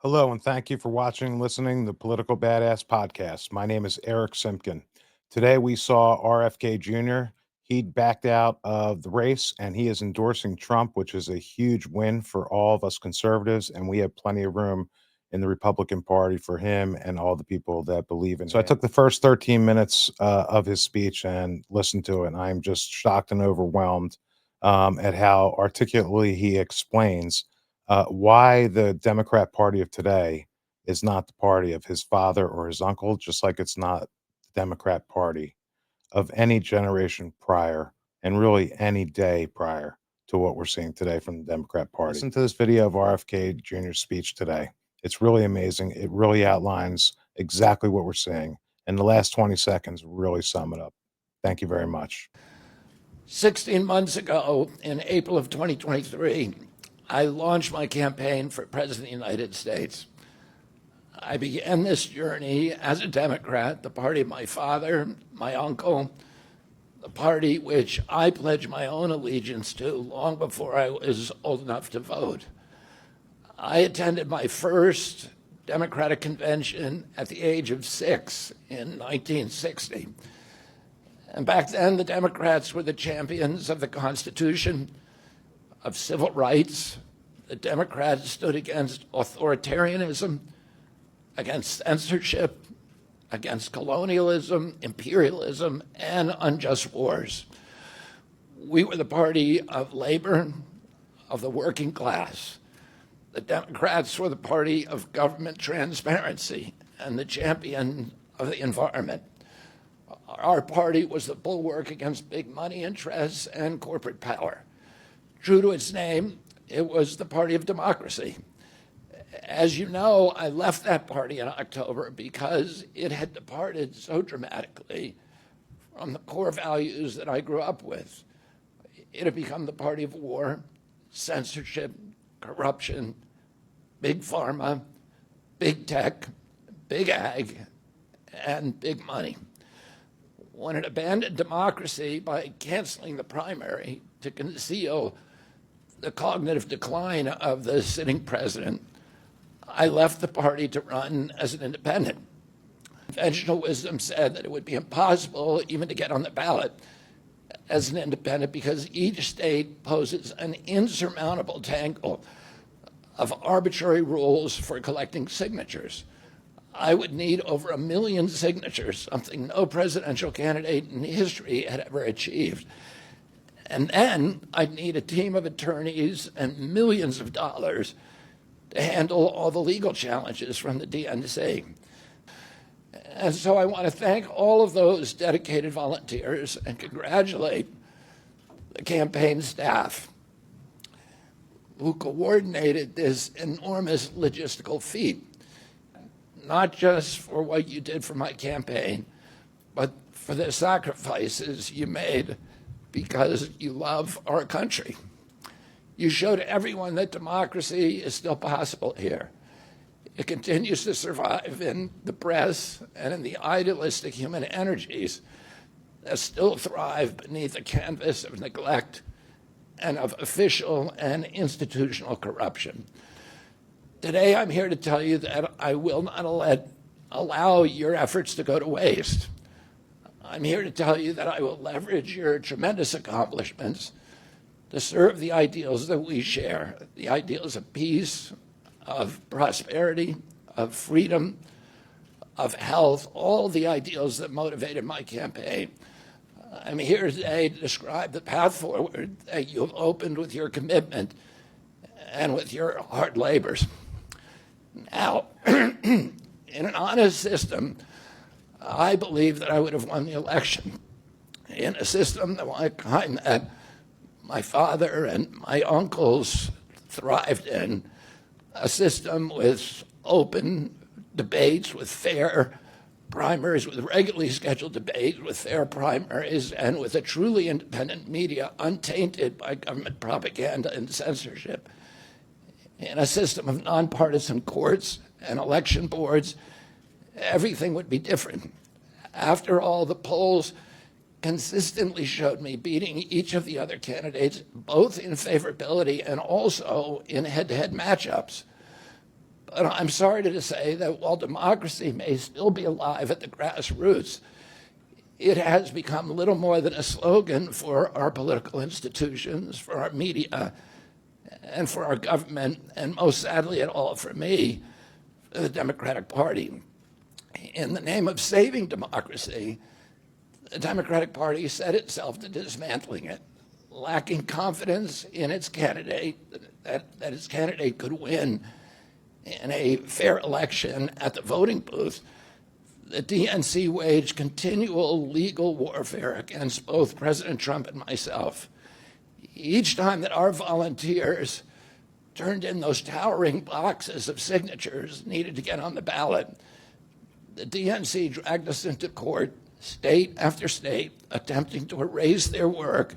Hello, and thank you for watching and listening to the Political Badass Podcast. My name is Eric Simpkin. Today we saw RFK Jr. He backed out of the race and he is endorsing Trump, which is a huge win for all of us conservatives. And we have plenty of room in the Republican Party for him and all the people that believe in him. So I took the first 13 minutes of his speech and listened to it. And I'm just shocked and overwhelmed at how articulately he explains why the Democrat Party of today is not the party of his father or his uncle, just like it's not the Democrat Party of any generation prior and really any day prior to what we're seeing today from the Democrat Party. Listen to this video of RFK Jr.'s speech today. It's really amazing. It really outlines exactly what we're seeing. And the last 20 seconds really sum it up. Thank you very much. 16 months ago, in April of 2023, I launched my campaign for President of the United States. I began this journey as a Democrat, the party of my father, my uncle, the party which I pledged my own allegiance to long before I was old enough to vote. I attended my first Democratic convention at the age of 6 in 1960. And back then, the Democrats were the champions of the Constitution, of civil rights. The Democrats stood against authoritarianism, against censorship, against colonialism, imperialism, and unjust wars. We were the party of labor, of the working class. The Democrats were the party of government transparency and the champion of the environment. Our party was the bulwark against big money interests and corporate power. True to its name, it was the party of democracy. As you know, I left that party in October because it had departed so dramatically from the core values that I grew up with. It had become the party of war, censorship, corruption, big pharma, big tech, big ag, and big money. When it abandoned democracy by canceling the primary to conceal the cognitive decline of the sitting president, I left the party to run as an independent. Conventional wisdom said that it would be impossible even to get on the ballot as an independent because each state poses an insurmountable tangle of arbitrary rules for collecting signatures. I would need over 1 million signatures, something no presidential candidate in history had ever achieved. And then I'd need a team of attorneys and millions of dollars to handle all the legal challenges from the DNC. And so I want to thank all of those dedicated volunteers and congratulate the campaign staff who coordinated this enormous logistical feat, not just for what you did for my campaign, but for the sacrifices you made because you love our country. You showed everyone that democracy is still possible here. It continues to survive in the press and in the idealistic human energies that still thrive beneath the canvas of neglect and of official and institutional corruption. Today, I'm here to tell you that I will not allow your efforts to go to waste. I'm here to tell you that I will leverage your tremendous accomplishments to serve the ideals that we share, the ideals of peace, of prosperity, of freedom, of health, all the ideals that motivated my campaign. I'm here today to describe the path forward that you've opened with your commitment and with your hard labors. Now, in an honest system, I believe that I would have won the election. In a system like kind that my father and my uncles thrived in, a system with open debates, with fair primaries, with regularly scheduled debates, with fair primaries, and with a truly independent media untainted by government propaganda and censorship. In a system of nonpartisan courts and election boards, everything would be different. After all, the polls consistently showed me beating each of the other candidates, both in favorability and also in head-to-head matchups. But I'm sorry to say that while democracy may still be alive at the grassroots, it has become little more than a slogan for our political institutions, for our media, and for our government, and most sadly at all for me, for the Democratic Party. In the name of saving democracy, the Democratic Party set itself to dismantling it, lacking confidence in its candidate, that its candidate could win in a fair election at the voting booth. The DNC waged continual legal warfare against both President Trump and myself. Each time that our volunteers turned in those towering boxes of signatures needed to get on the ballot, the DNC dragged us into court, state after state, attempting to erase their work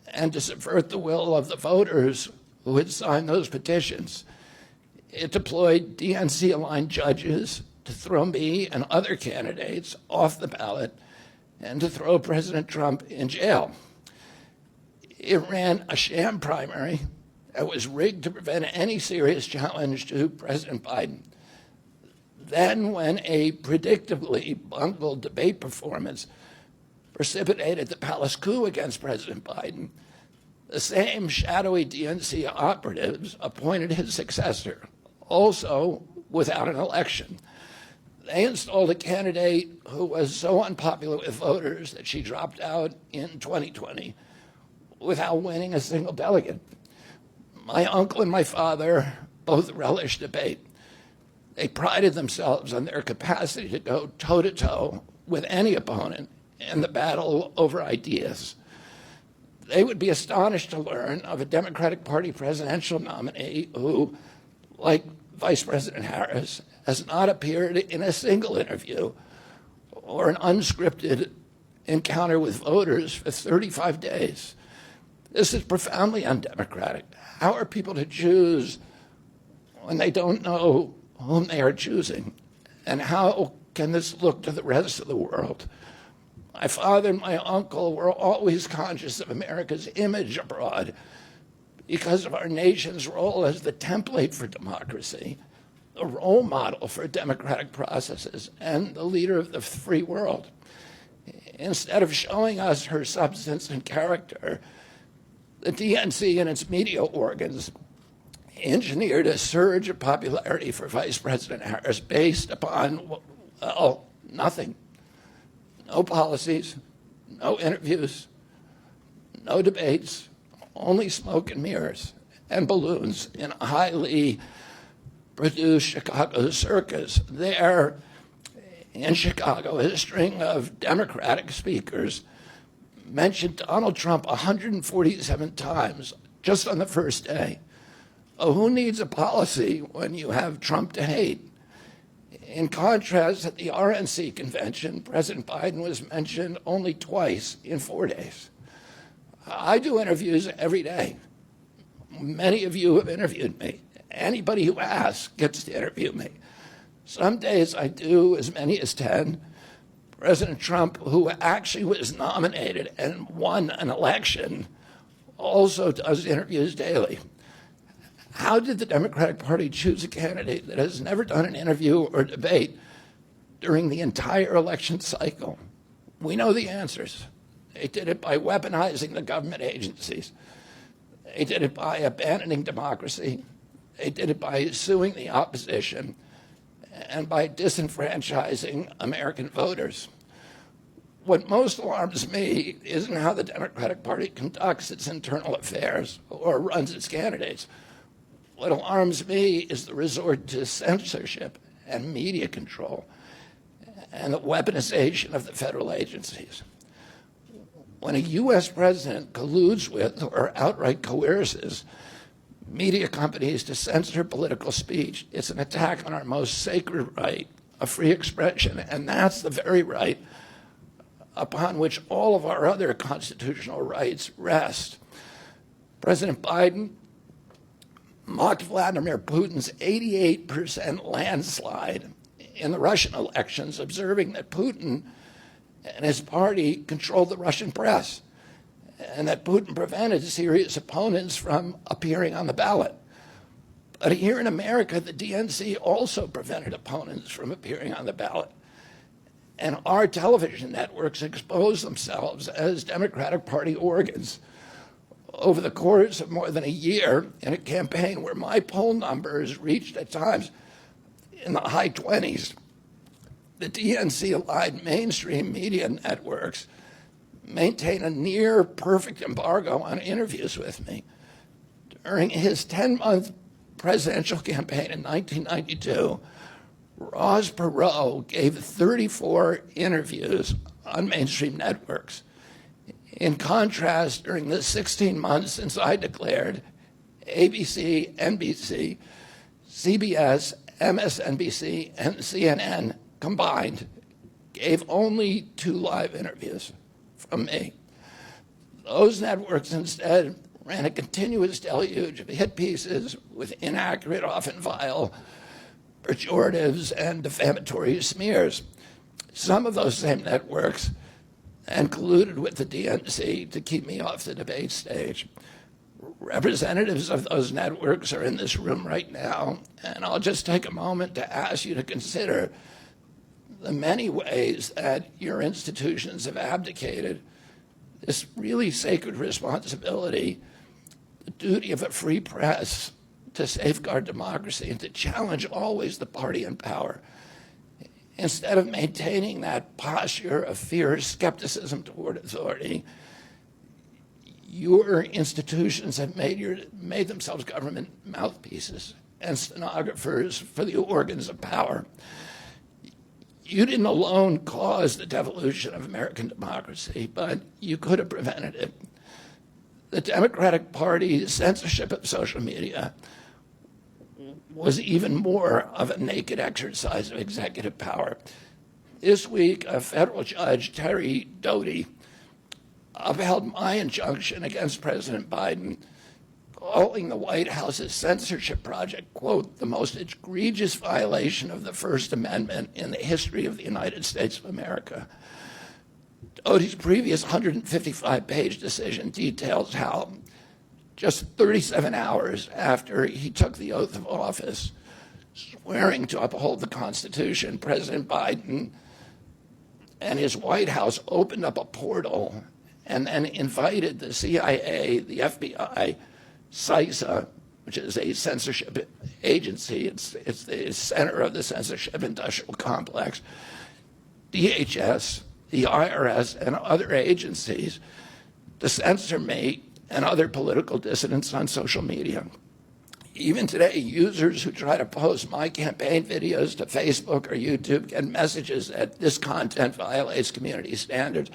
and to subvert the will of the voters who had signed those petitions. It deployed DNC-aligned judges to throw me and other candidates off the ballot and to throw President Trump in jail. It ran a sham primary that was rigged to prevent any serious challenge to President Biden. Then, when a predictably bungled debate performance precipitated the palace coup against President Biden, the same shadowy DNC operatives appointed his successor, also without an election. They installed a candidate who was so unpopular with voters that she dropped out in 2020 without winning a single delegate. My uncle and my father both relished debate. They prided themselves on their capacity to go toe-to-toe with any opponent in the battle over ideas. They would be astonished to learn of a Democratic Party presidential nominee who, like Vice President Harris, has not appeared in a single interview or an unscripted encounter with voters for 35 days. This is profoundly undemocratic. How are people to choose when they don't know whom they are choosing? And how can this look to the rest of the world? My father and my uncle were always conscious of America's image abroad because of our nation's role as the template for democracy, the role model for democratic processes, and the leader of the free world. Instead of showing us her substance and character, the DNC and its media organs engineered a surge of popularity for Vice President Harris based upon, well, nothing. No policies, no interviews, no debates, only smoke and mirrors and balloons in a highly produced Chicago circus. There in Chicago, a string of Democratic speakers mentioned Donald Trump 147 times just on the first day. Oh, who needs a policy when you have Trump to hate? In contrast, at the RNC convention, President Biden was mentioned only twice in 4 days. I do interviews every day. Many of you have interviewed me. Anybody who asks gets to interview me. Some days I do as many as 10. President Trump, who actually was nominated and won an election, also does interviews daily. How did the Democratic Party choose a candidate that has never done an interview or debate during the entire election cycle? We know the answers. They did it by weaponizing the government agencies. They did it by abandoning democracy. They did it by suing the opposition and by disenfranchising American voters. What most alarms me isn't how the Democratic Party conducts its internal affairs or runs its candidates. What alarms me is the resort to censorship and media control and the weaponization of the federal agencies. When a U.S. president colludes with or outright coerces media companies to censor political speech, it's an attack on our most sacred right of free expression, and that's the very right upon which all of our other constitutional rights rest. President Biden mocked Vladimir Putin's 88% landslide in the Russian elections, observing that Putin and his party controlled the Russian press and that Putin prevented serious opponents from appearing on the ballot. But here in America, the DNC also prevented opponents from appearing on the ballot. And our television networks exposed themselves as Democratic Party organs over the course of more than a year in a campaign where my poll numbers reached at times in the high 20s. The DNC-aligned mainstream media networks maintain a near perfect embargo on interviews with me. During his 10-month presidential campaign in 1992, Ross Perot gave 34 interviews on mainstream networks. In contrast, during the 16 months since I declared, ABC, NBC, CBS, MSNBC, and CNN combined gave only 2 live interviews from me. Those networks instead ran a continuous deluge of hit pieces with inaccurate, often vile, pejoratives and defamatory smears. Some of those same networks and colluded with the DNC to keep me off the debate stage. Representatives of those networks are in this room right now, and I'll just take a moment to ask you to consider the many ways that your institutions have abdicated this really sacred responsibility, the duty of a free press to safeguard democracy and to challenge always the party in power. Instead of maintaining that posture of fear, skepticism toward authority, your institutions have made themselves government mouthpieces and stenographers for the organs of power. You didn't alone cause the devolution of American democracy, but you could have prevented it. The Democratic Party's censorship of social media was even more of a naked exercise of executive power. This week, a federal judge, Terry Doty, upheld my injunction against President Biden, calling the White House's censorship project, quote, the most egregious violation of the First Amendment in the history of the United States of America. Doty's previous 155-page decision details how just 37 hours after he took the oath of office, swearing to uphold the Constitution, President Biden and his White House opened up a portal and then invited the CIA, the FBI, CISA, which is a censorship agency, it's the center of the censorship industrial complex, DHS, the IRS, and other agencies to censor me and other political dissidents on social media. Even today, users who try to post my campaign videos to Facebook or YouTube get messages that this content violates community standards.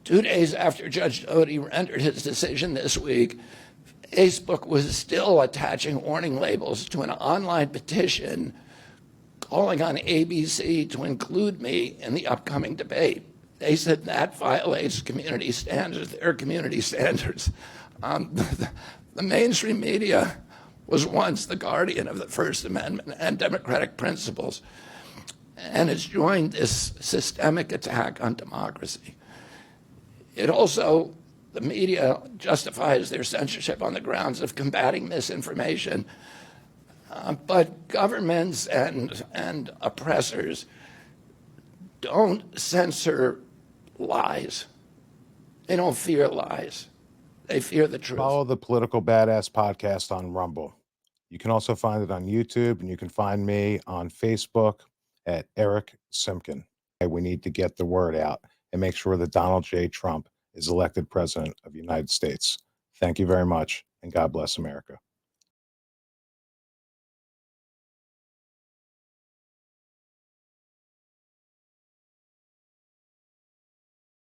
2 days after Judge Doty rendered his decision this week, Facebook was still attaching warning labels to an online petition calling on ABC to include me in the upcoming debate. They said that violates community standards, their community standards. The mainstream media was once the guardian of the First Amendment and democratic principles, and it's joined this systemic attack on democracy. It also, the media justifies their censorship on the grounds of combating misinformation, but governments and oppressors don't censor lies. They don't fear lies. They fear the truth. Follow the Political Badass podcast on Rumble. You can also find it on YouTube, and you can find me on Facebook at Eric Simpkin. We need to get the word out and make sure that Donald J. Trump is elected president of the United States. Thank you very much, and God bless America.